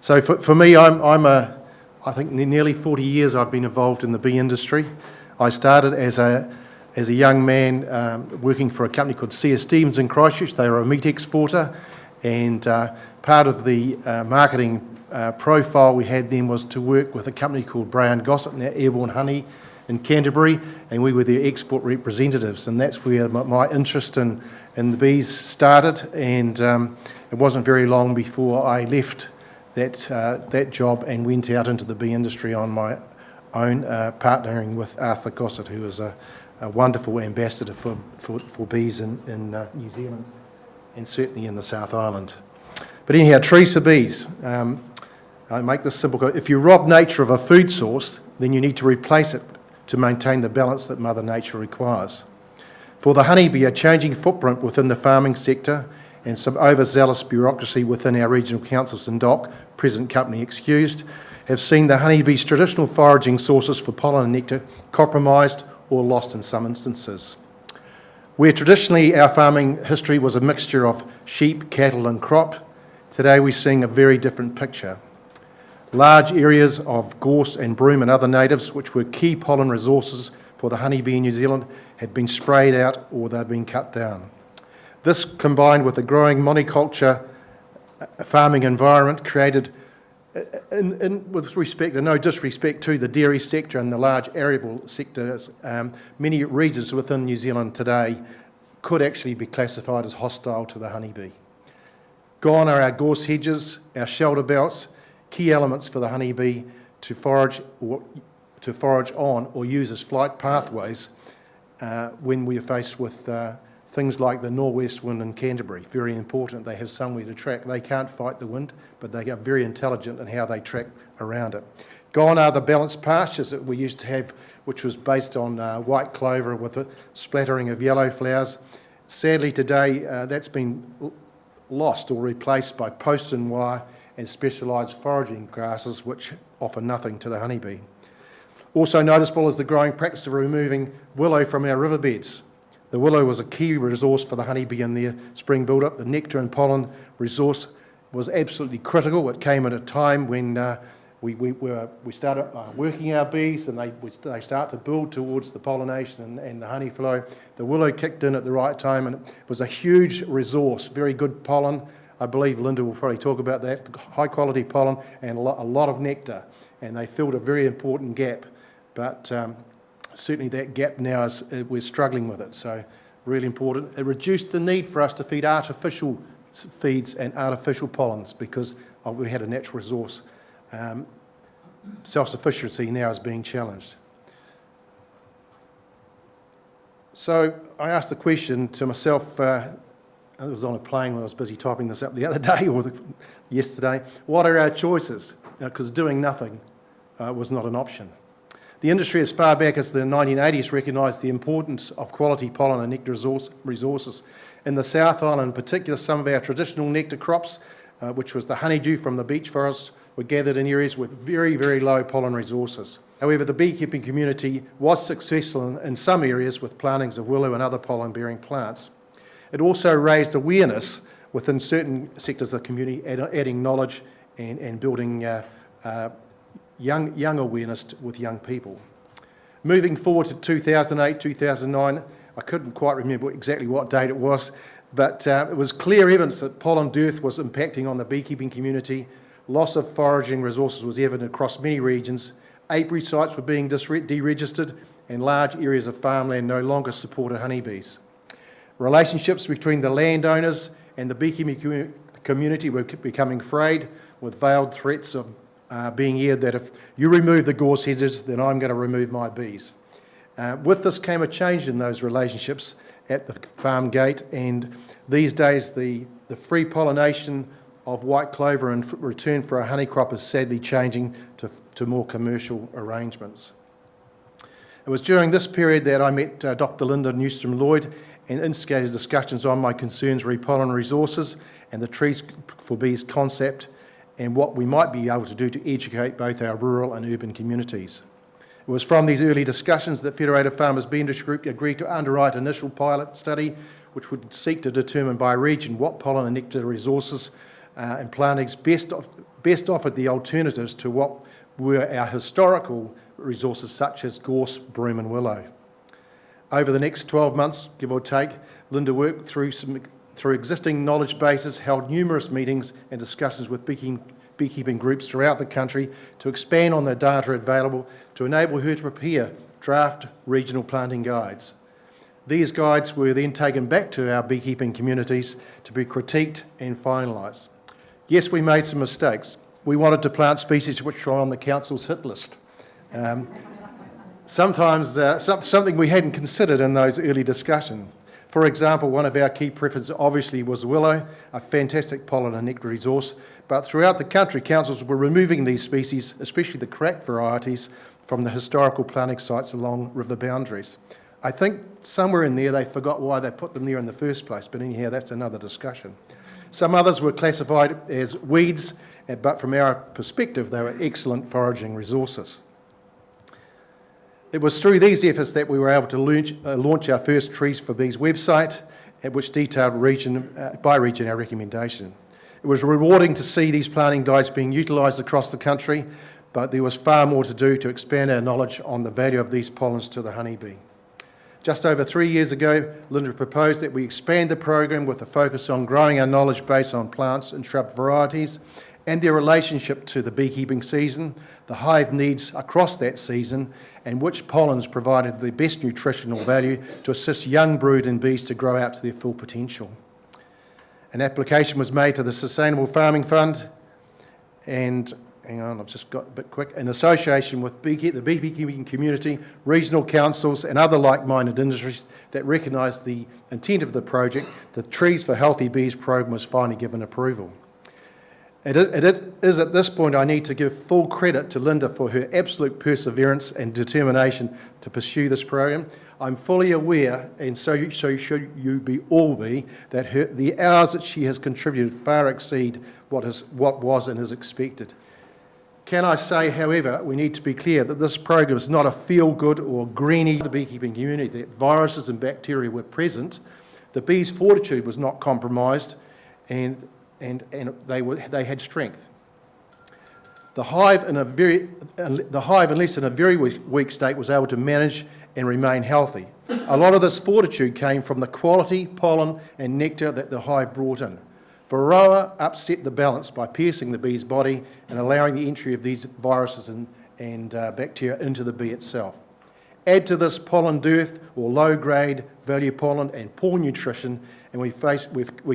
So for me, I think nearly 40 years I've been involved in the bee industry. I started as a young man working for a company called C.S. Stevens in Christchurch. They were a meat exporter, and part of the marketing profile we had then was to work with a company called Brown Gossett, now Airborne Honey in Canterbury, and we were their export representatives, and that's where my interest in the bees started, and it wasn't very long before I left that job and went out into the bee industry on my own, partnering with Arthur Gossett, who was a wonderful ambassador for bees in New Zealand and certainly in the South Island. But anyhow, trees for bees. I make this simple. If you rob nature of a food source, then you need to replace it to maintain the balance that Mother Nature requires. For the honeybee, a changing footprint within the farming sector and some overzealous bureaucracy within our regional councils and DOC, present company excused, have seen the honeybee's traditional foraging sources for pollen and nectar compromised or lost in some instances. Where traditionally our farming history was a mixture of sheep, cattle and crop, today we're seeing a very different picture. Large areas of gorse and broom and other natives, which were key pollen resources for the honeybee in New Zealand, had been sprayed out or they've been cut down. This, combined with a growing monoculture farming environment, created, with respect and no disrespect to the dairy sector and the large arable sectors, many regions within New Zealand today could actually be classified as hostile to the honeybee. Gone are our gorse hedges, our shelter belts, key elements for the honeybee to forage on or use as flight pathways when we are faced with things like the northwest wind in Canterbury. Very important. They have somewhere to track. They can't fight the wind, but they are very intelligent in how they track around it. Gone are the balanced pastures that we used to have, which was based on white clover with a splattering of yellow flowers. Sadly today, that's been lost or replaced by post and wire and specialised foraging grasses, which offer nothing to the honeybee. Also noticeable is the growing practice of removing willow from our riverbeds. The willow was a key resource for the honeybee in their spring build-up. The nectar and pollen resource was absolutely critical. It came at a time when we started working our bees and they start to build towards the pollination and the honey flow. The willow kicked in at the right time and it was a huge resource, very good pollen. I believe Linda will probably talk about that, high quality pollen and a lot of nectar, and they filled a very important gap, but certainly that gap now we're struggling with it, so really important. It reduced the need for us to feed artificial feeds and artificial pollens because we had a natural resource. Self-sufficiency now is being challenged. So I asked the question to myself, I was on a plane when I was busy typing this up the other day or yesterday. What are our choices? Because doing nothing was not an option. The industry as far back as the 1980s recognised the importance of quality pollen and nectar resources. In the South Island in particular, some of our traditional nectar crops, which was the honeydew from the beech forests, were gathered in areas with very, very low pollen resources. However, the beekeeping community was successful in some areas with plantings of willow and other pollen-bearing plants. It also raised awareness within certain sectors of the community, adding knowledge and building young awareness with young people. Moving forward to 2008, 2009, I couldn't quite remember exactly what date it was, but it was clear evidence that pollen dearth was impacting on the beekeeping community. Loss of foraging resources was evident across many regions. Apiary sites were being deregistered and large areas of farmland no longer supported honeybees. Relationships between the landowners and the beekeeping community were becoming frayed, with veiled threats of being aired that if you remove the gorse hedges, then I'm going to remove my bees. With this came a change in those relationships at the farm gate, and these days the free pollination of white clover in return for a honey crop is sadly changing to more commercial arrangements. It was during this period that I met Dr. Linda Newstrom-Lloyd and instigated discussions on my concerns re pollen resources and the Trees for Bees concept and what we might be able to do to educate both our rural and urban communities. It was from these early discussions that Federated Farmers Bee Industry Group agreed to underwrite an initial pilot study which would seek to determine by region what pollen and nectar resources and plantings best offered the alternatives to what were our historical resources such as gorse, broom and willow. Over the next 12 months, give or take, Linda worked through existing knowledge bases, held numerous meetings and discussions with beekeeping groups throughout the country to expand on the data available to enable her to prepare draft regional planting guides. These guides were then taken back to our beekeeping communities to be critiqued and finalised. Yes, we made some mistakes. We wanted to plant species which were on the council's hit list. Sometimes something we hadn't considered in those early discussions. For example, one of our key preferences obviously was willow, a fantastic pollen and nectar resource, but throughout the country councils were removing these species, especially the crack varieties, from the historical planting sites along river boundaries. I think somewhere in there they forgot why they put them there in the first place, but anyhow, that's another discussion. Some others were classified as weeds, but from our perspective, they were excellent foraging resources. It was through these efforts that we were able to launch our first Trees for Bees website, which detailed by region our recommendation. It was rewarding to see these planting guides being utilised across the country, but there was far more to do to expand our knowledge on the value of these pollens to the honeybee. Just over 3 years ago, Linda proposed that we expand the program with a focus on growing our knowledge base on plants and shrub varieties and their relationship to the beekeeping season, the hive needs across that season, and which pollens provided the best nutritional value to assist young brood and bees to grow out to their full potential. An application was made to the Sustainable Farming Fund and, hang on, I've just got a bit quick, in association with the beekeeping community, regional councils and other like-minded industries that recognise the intent of the project. The Trees for Healthy Bees program was finally given approval. It is at this point I need to give full credit to Linda for her absolute perseverance and determination to pursue this program. I'm fully aware, and so should you all be, that the hours that she has contributed far exceed what was and is expected. Can I say, however, we need to be clear that this program is not a feel-good or greeny the beekeeping community, that viruses and bacteria were present, the bees' fortitude was not compromised, and they had strength. The hive, unless in a very weak state, was able to manage and remain healthy. A lot of this fortitude came from the quality, pollen and nectar that the hive brought in. Varroa upset the balance by piercing the bee's body and allowing the entry of these viruses and bacteria into the bee itself. Add to this pollen dearth or low-grade value pollen and poor nutrition, and we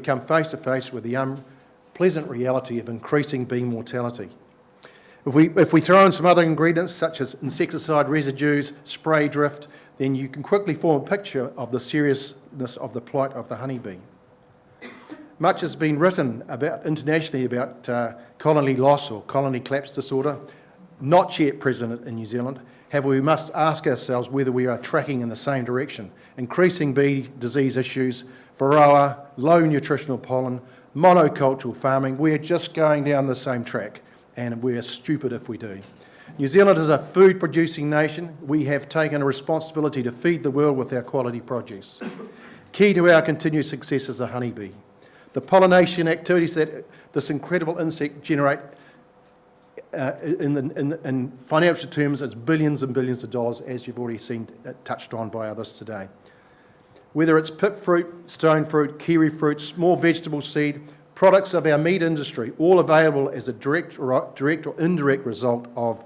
come face to face with the unpleasant reality of increasing bee mortality. If we throw in some other ingredients such as insecticide residues, spray drift, then you can quickly form a picture of the seriousness of the plight of the honeybee. Much has been written internationally about colony loss or colony collapse disorder, not yet present in New Zealand. However, we must ask ourselves whether we are tracking in the same direction. Increasing bee disease issues, varroa, low nutritional pollen, monocultural farming, we are just going down the same track, and we are stupid if we do. New Zealand is a food-producing nation. We have taken a responsibility to feed the world with our quality produce. Key to our continued success is the honeybee. The pollination activities that this incredible insect generate in financial terms, it's billions and billions of dollars, as you've already seen touched on by others today. Whether it's pip fruit, stone fruit, kiwi fruit, small vegetable seed, products of our meat industry, all available as a direct or indirect result of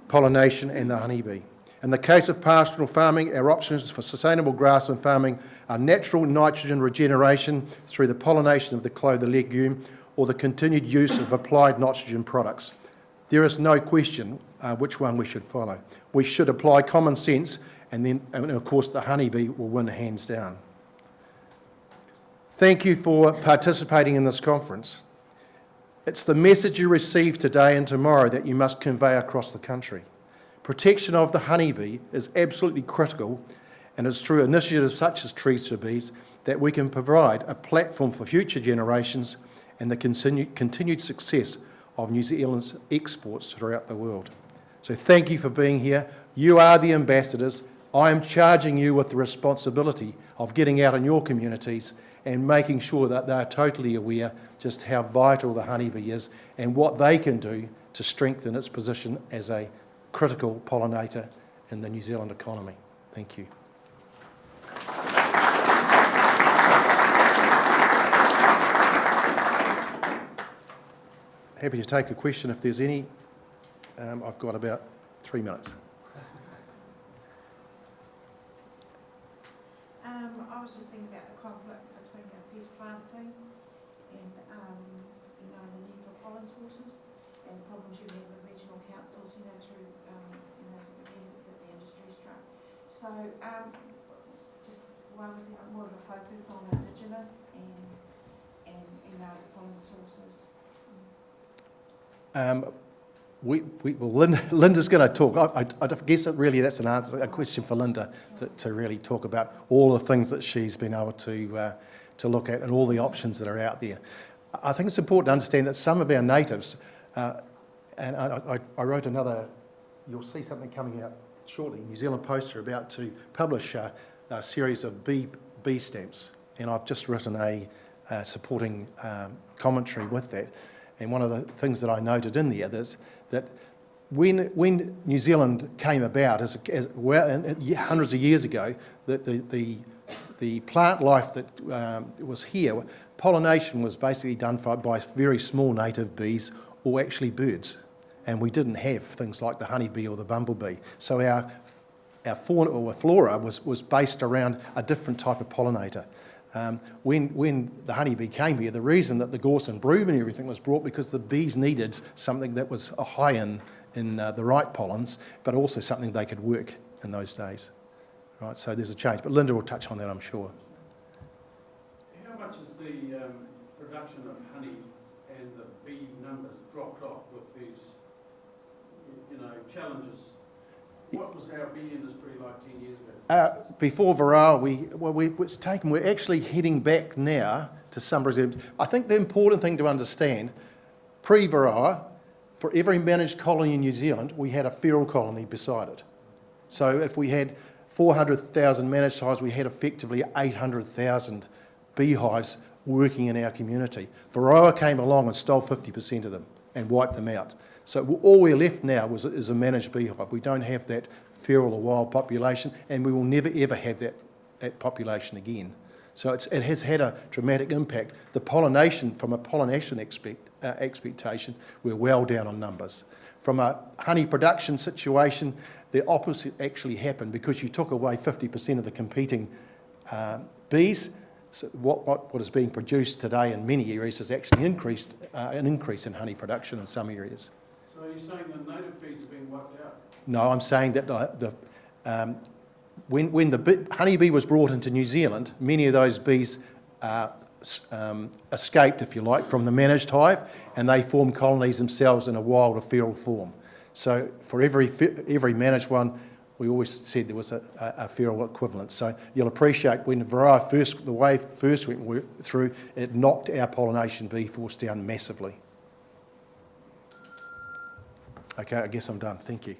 pollination and the honeybee. In the case of pastoral farming, our options for sustainable grassland farming are natural nitrogen regeneration through the pollination of the clover legume or the continued use of applied nitrogen products. There is no question which one we should follow. We should apply common sense, and of course the honeybee will win hands down. Thank you for participating in this conference. It's the message you receive today and tomorrow that you must convey across the country. Protection of the honeybee is absolutely critical, and it's through initiatives such as Trees for Bees that we can provide a platform for future generations and the continued success of New Zealand's exports throughout the world. So thank you for being here. You are the ambassadors. I am charging you with the responsibility of getting out in your communities and making sure that they're totally aware just how vital the honeybee is and what they can do to strengthen its position as a critical pollinator in the New Zealand economy. Thank you. Happy to take a question if there's any. I've got about 3 minutes. I was just thinking about the conflict between our pest planting and, the need for pollen sources and the problems you have with regional councils, through, that the industry struck. So, just why was there more of a focus on Indigenous and as pollen sources? Linda's going to talk. I guess that's a question for Linda to really talk about all the things that she's been able to look at and all the options that are out there. I think it's important to understand that some of our natives, and I wrote another, you'll see something coming out shortly, New Zealand Post are about to publish a series of bee stamps, and I've just written a supporting commentary with that. And one of the things that I noted in there is that when New Zealand came about, as well, hundreds of years ago, that the plant life that was here, pollination was basically done by very small native bees or actually birds, and we didn't have things like the honeybee or the bumblebee. So our fauna or flora was based around a different type of pollinator. When the honeybee came here, the reason that the gorse and broom and everything was brought because the bees needed something that was high in the right pollens, but also something they could work in those days. Right, so there's a change, but Linda will touch on that, I'm sure. How much has the production of honey and the bee numbers dropped off with these, challenges? What was our bee industry like 10 years ago? Before Varroa, we're actually heading back now to some reserves. I think the important thing to understand, pre-Varroa, for every managed colony in New Zealand, we had a feral colony beside it. So if we had 400,000 managed hives, we had effectively 800,000 beehives working in our community. Varroa came along and stole 50% of them and wiped them out. So all we're left now is a managed beehive. We don't have that feral or wild population, and we will never ever have that population again. So it has had a dramatic impact. The pollination, from a pollination expectation, we're well down on numbers. From a honey production situation, the opposite actually happened because you took away 50% of the competing bees. So what is being produced today in many areas has actually increased an increase in honey production in some areas. So are you saying the native bees are being wiped out? No, I'm saying that when the honeybee was brought into New Zealand, many of those bees escaped, if you like, from the managed hive, and they formed colonies themselves in a wild or feral form. So for every managed one, we always said there was a feral equivalent. So you'll appreciate when the wave first went through, it knocked our pollination bee force down massively. Okay, I guess I'm done. Thank you.